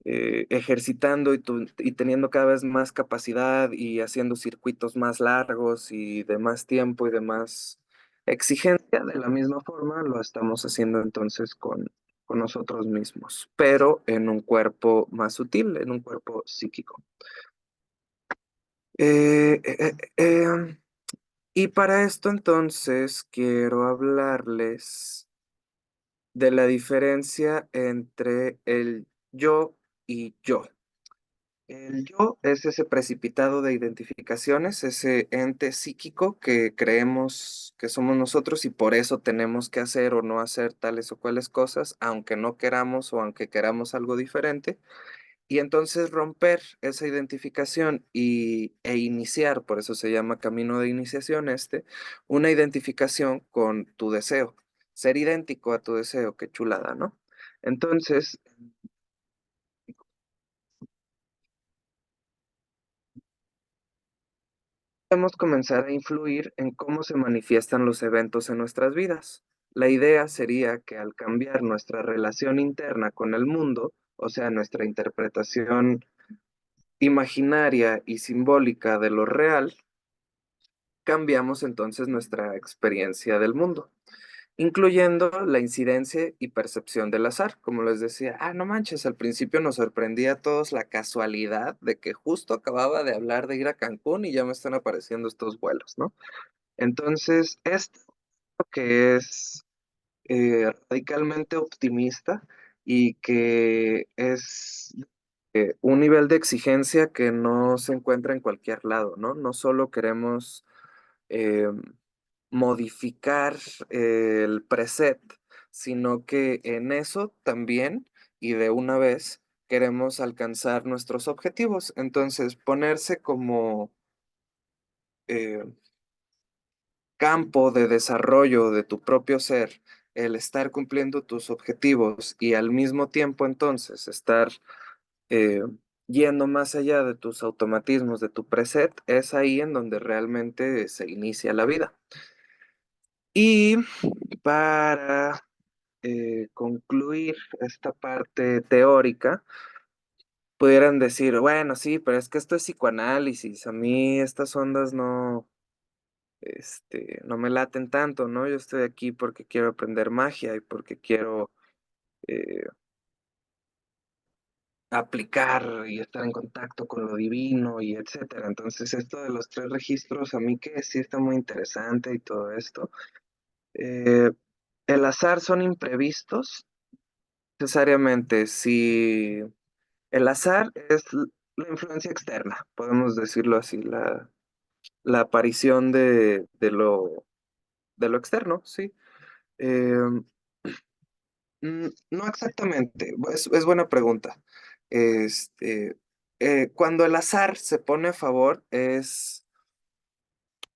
ejercitando y teniendo cada vez más capacidad y haciendo circuitos más largos y de más tiempo y de más exigencia, de la misma forma lo estamos haciendo entonces con nosotros mismos, pero en un cuerpo más sutil, en un cuerpo psíquico. Eh, eh, eh, em, y para esto entonces quiero hablarles de la diferencia entre el yo y yo. El yo es ese precipitado de identificaciones, ese ente psíquico que creemos que somos nosotros y por eso tenemos que hacer o no hacer tales o cuales cosas, aunque no queramos o aunque queramos algo diferente. Y entonces romper esa identificación e iniciar, por eso se llama camino de iniciación una identificación con tu deseo. Ser idéntico a tu deseo, qué chulada, ¿no? Entonces, podemos comenzar a influir en cómo se manifiestan los eventos en nuestras vidas. La idea sería que al cambiar nuestra relación interna con el mundo, o sea, nuestra interpretación imaginaria y simbólica de lo real, cambiamos entonces nuestra experiencia del mundo, incluyendo la incidencia y percepción del azar. Como les decía, no manches, al principio nos sorprendía a todos la casualidad de que justo acababa de hablar de ir a Cancún y ya me están apareciendo estos vuelos, ¿no? Entonces, esto que es radicalmente optimista y que es un nivel de exigencia que no se encuentra en cualquier lado, ¿no? No solo queremos modificar el preset, sino que en eso también y de una vez queremos alcanzar nuestros objetivos. Entonces, ponerse como eh, campo de desarrollo de tu propio ser, el estar cumpliendo tus objetivos y al mismo tiempo entonces estar eh, yendo más allá de tus automatismos, de tu preset, es ahí en donde realmente se inicia la vida. Y para concluir esta parte teórica, pudieran decir, bueno, sí, pero es que esto es psicoanálisis, a mí estas ondas no, no me laten tanto, ¿no? Yo estoy aquí porque quiero aprender magia y porque quiero eh, aplicar y estar en contacto con lo divino y etcétera. Entonces, esto de los tres registros, a mí que sí está muy interesante y todo esto. Eh, el azar son imprevistos, necesariamente, si el azar es la influencia externa, podemos decirlo así, la aparición de lo externo, sí. Eh, no exactamente, es buena pregunta. Este, cuando el azar se pone a favor es,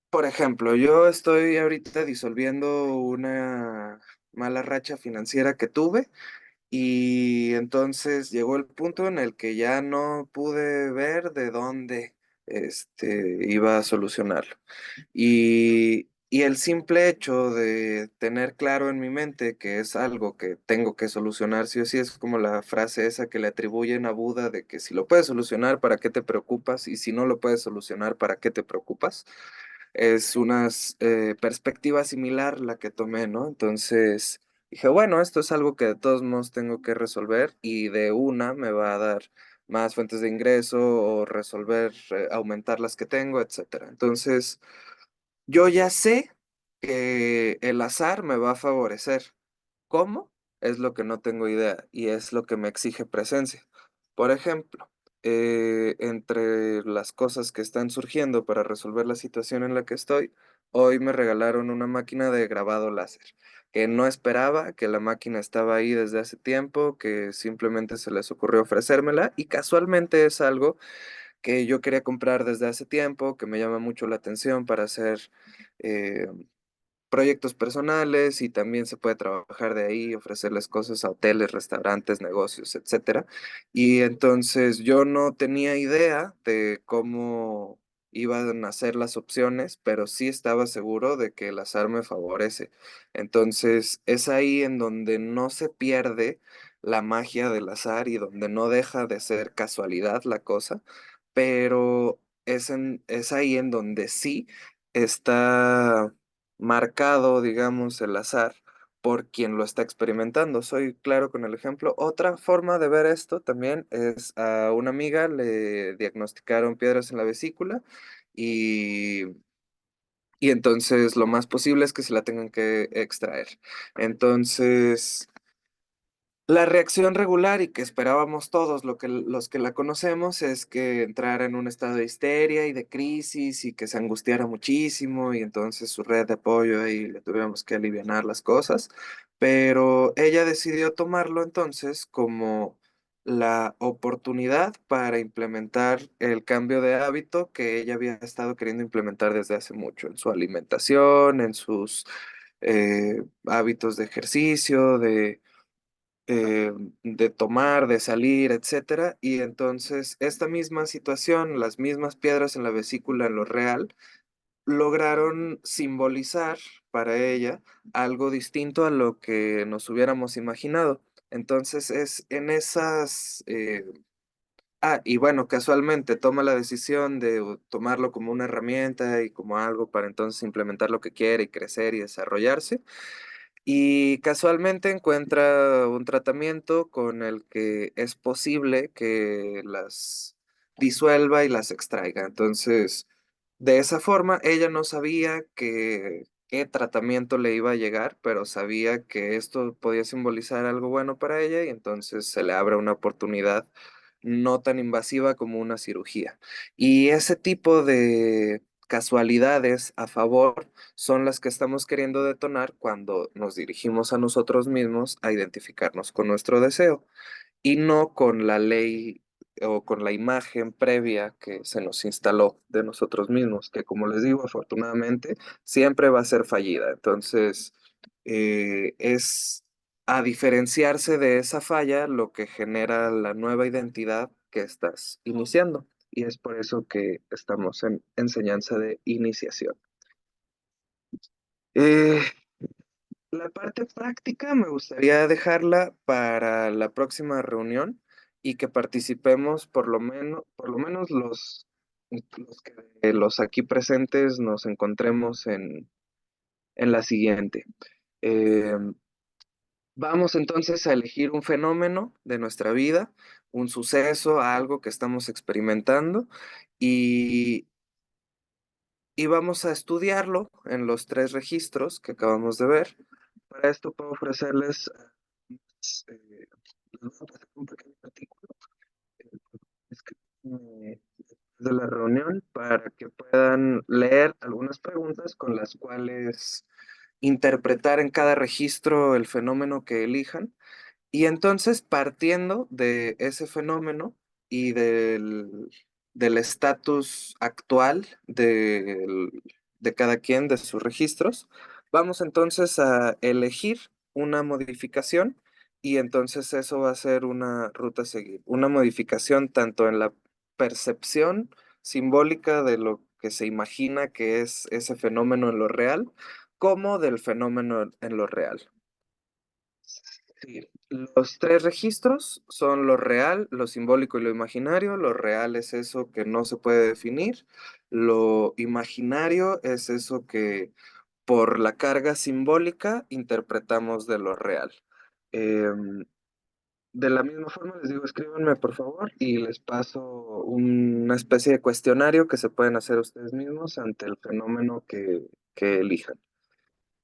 por ejemplo, yo estoy ahorita disolviendo una mala racha financiera que tuve. Y entonces llegó el punto en el que ya no pude ver de dónde iba a solucionarlo. Y el simple hecho de tener claro en mi mente que es algo que tengo que solucionar, sí o sí, es como la frase esa que le atribuyen a Buda de que si lo puedes solucionar, ¿para qué te preocupas? Y si no lo puedes solucionar, ¿para qué te preocupas? Es una perspectiva similar la que tomé, ¿no? Entonces dije, bueno, esto es algo que de todos modos tengo que resolver y de una me va a dar más fuentes de ingreso o resolver, aumentar las que tengo, etcétera. Entonces, yo ya sé que el azar me va a favorecer. ¿Cómo? Es lo que no tengo idea y es lo que me exige presencia. Por ejemplo, entre las cosas que están surgiendo para resolver la situación en la que estoy, hoy me regalaron una máquina de grabado láser, que no esperaba, que la máquina estaba ahí desde hace tiempo, que simplemente se les ocurrió ofrecérmela y casualmente es algo que yo quería comprar desde hace tiempo, que me llama mucho la atención para hacer eh, proyectos personales y también se puede trabajar de ahí, ofrecerles cosas a hoteles, restaurantes, negocios, etcétera. Y entonces yo no tenía idea de cómo iban a ser las opciones, pero sí estaba seguro de que el azar me favorece. Entonces es ahí en donde no se pierde la magia del azar y donde no deja de ser casualidad la cosa, pero es ahí en donde sí está marcado, digamos, el azar por quien lo está experimentando. Soy claro con el ejemplo. Otra forma de ver esto también es a una amiga le diagnosticaron piedras en la vesícula y, y entonces lo más posible es que se la tengan que extraer. Entonces, la reacción regular y que esperábamos todos los que la conocemos es que entrara en un estado de histeria y de crisis y que se angustiara muchísimo y entonces su red de apoyo ahí le tuviéramos que alivianar las cosas, pero ella decidió tomarlo entonces como la oportunidad para implementar el cambio de hábito que ella había estado queriendo implementar desde hace mucho en su alimentación, en sus hábitos de ejercicio, de tomar, de salir, etcétera. Y entonces esta misma situación, las mismas piedras en la vesícula en lo real, lograron simbolizar para ella algo distinto a lo que nos hubiéramos imaginado. Entonces es en esas... y bueno, casualmente toma la decisión de tomarlo como una herramienta y como algo para entonces implementar lo que quiere y crecer y desarrollarse. Y casualmente encuentra un tratamiento con el que es posible que las disuelva y las extraiga. Entonces, de esa forma, ella no sabía qué tratamiento le iba a llegar, pero sabía que esto podía simbolizar algo bueno para ella y entonces se le abre una oportunidad no tan invasiva como una cirugía. Y ese tipo de casualidades a favor son las que estamos queriendo detonar cuando nos dirigimos a nosotros mismos a identificarnos con nuestro deseo y no con la ley o con la imagen previa que se nos instaló de nosotros mismos, que como les digo, afortunadamente siempre va a ser fallida. Entonces, es a diferenciarse de esa falla lo que genera la nueva identidad que estás iniciando. Y es por eso que estamos en enseñanza de iniciación. Eh, la parte práctica me gustaría dejarla para la próxima reunión y que participemos por lo menos los aquí presentes nos encontremos en la siguiente. Eh, Vamos entonces a elegir un fenómeno de nuestra vida, un suceso, algo que estamos experimentando y, y vamos a estudiarlo en los tres registros que acabamos de ver. Para esto puedo ofrecerles eh, les voy a pasar un pequeño artículo escrito de la reunión para que puedan leer algunas preguntas con las cuales interpretar en cada registro el fenómeno que elijan. Y entonces, partiendo de ese fenómeno y del estatus actual de cada quien, de sus registros, vamos entonces a elegir una modificación y entonces eso va a ser una ruta a seguir. Una modificación tanto en la percepción simbólica de lo que se imagina que es ese fenómeno en lo real, como del fenómeno en lo real. Sí, los tres registros son lo real, lo simbólico y lo imaginario. Lo real es eso que no se puede definir. Lo imaginario es eso que por la carga simbólica interpretamos de lo real. Em, de la misma forma les digo, escríbanme por favor y les paso una especie de cuestionario que se pueden hacer ustedes mismos ante el fenómeno que elijan.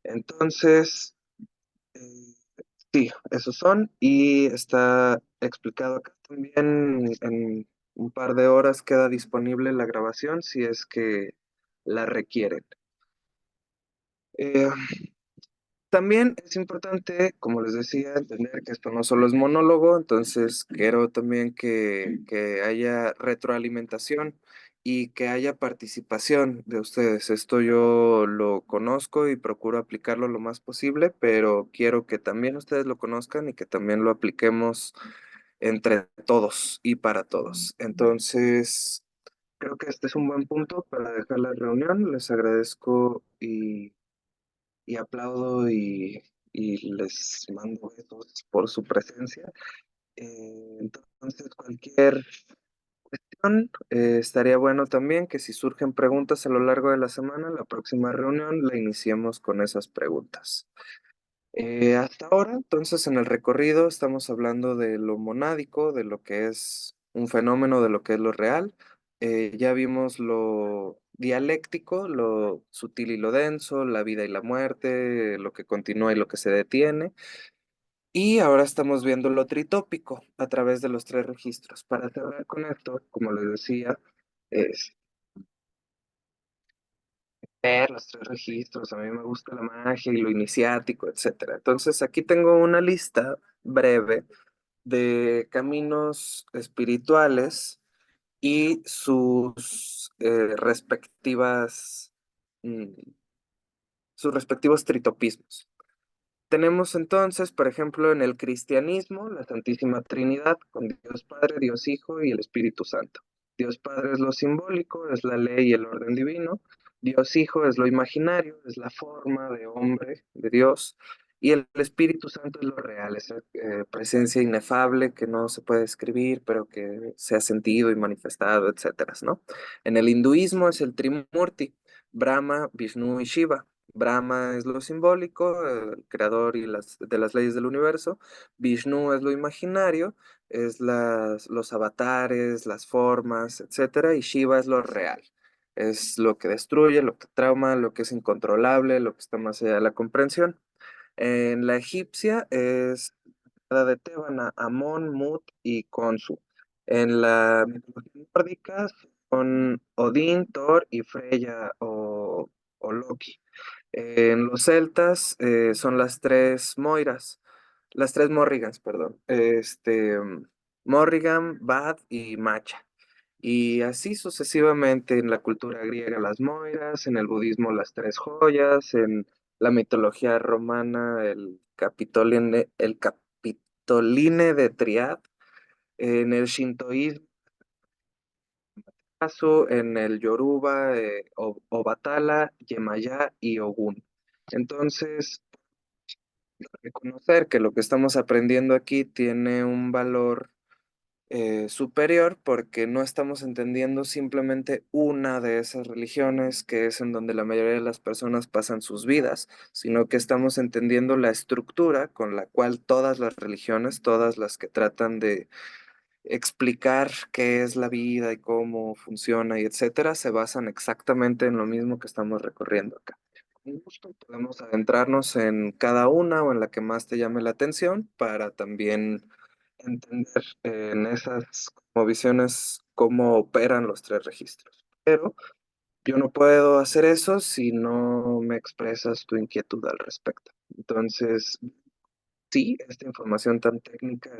Entonces, eh, sí, esos son y está explicado acá también. En un par de horas queda disponible la grabación si es que la requieren. Eh, También es importante, como les decía, entender que esto no solo es monólogo, entonces quiero también que haya retroalimentación y que haya participación de ustedes. Esto yo lo conozco y procuro aplicarlo lo más posible, pero quiero que también ustedes lo conozcan y que también lo apliquemos entre todos y para todos. Entonces, creo que este es un buen punto para dejar la reunión. Les agradezco y aplaudo y les mando besos por su presencia. Entonces, cualquier cuestión, estaría bueno también que si surgen preguntas a lo largo de la semana, la próxima reunión la iniciemos con esas preguntas. Hasta ahora, entonces, en el recorrido estamos hablando de lo monádico, de lo que es un fenómeno, de lo que es lo real. Ya vimos lo dialéctico, lo sutil y lo denso, la vida y la muerte, lo que continúa y lo que se detiene. Y ahora estamos viendo lo tritópico a través de los tres registros. Para cerrar con esto, como les decía, es ver los tres registros. A mí me gusta la magia y lo iniciático, etcétera. Entonces, aquí tengo una lista breve de caminos espirituales y mm, sus respectivos tritopismos. Tenemos entonces, por ejemplo, en el cristianismo, la Santísima Trinidad, con Dios Padre, Dios Hijo y el Espíritu Santo. Dios Padre es lo simbólico, es la ley y el orden divino. Dios Hijo es lo imaginario, es la forma de hombre, de Dios. Y el Espíritu Santo es lo real, esa presencia inefable que no se puede describir, pero que se ha sentido y manifestado, etcétera, ¿no? En el hinduismo es el Trimurti, Brahma, Vishnu y Shiva. Brahma es lo simbólico, el creador de las leyes del universo. Vishnu es lo imaginario, es los avatares, las formas, etcétera. Y Shiva es lo real, es lo que destruye, lo que trauma, lo que es incontrolable, lo que está más allá de la comprensión. En la egipcia es la de Tébana, Amón, Mut y Khonsu. En la mitología nórdica son Odín, Thor y Freya o Loki. En los celtas son las tres Moiras, las tres Morrigans, perdón. Morrigan, Bad y Macha. Y así sucesivamente en la cultura griega las Moiras, en el budismo las tres joyas, en la mitología romana el Capitoline de Triad, en el shintoísmo, en el yoruba, Obatala, Yemayá y Ogún. Entonces, reconocer que lo que estamos aprendiendo aquí tiene un valor superior porque no estamos entendiendo simplemente una de esas religiones que es en donde la mayoría de las personas pasan sus vidas, sino que estamos entendiendo la estructura con la cual todas las religiones, todas las que tratan de explicar qué es la vida y cómo funciona y etcétera, se basan exactamente en lo mismo que estamos recorriendo acá. Con gusto podemos adentrarnos en cada una o en la que más te llame la atención para también entender en esas como visiones cómo operan los tres registros. Pero yo no puedo hacer eso si no me expresas tu inquietud al respecto. Entonces, sí, esta información tan técnica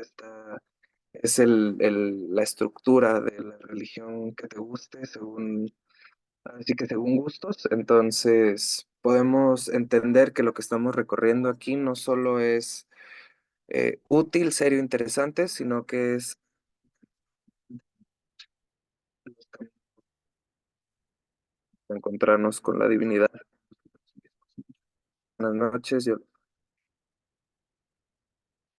es la estructura de la religión que te guste, así que según gustos. Entonces, podemos entender que lo que estamos recorriendo aquí no solo es útil, serio, interesante, sino que es encontrarnos con la divinidad. Buenas noches, yo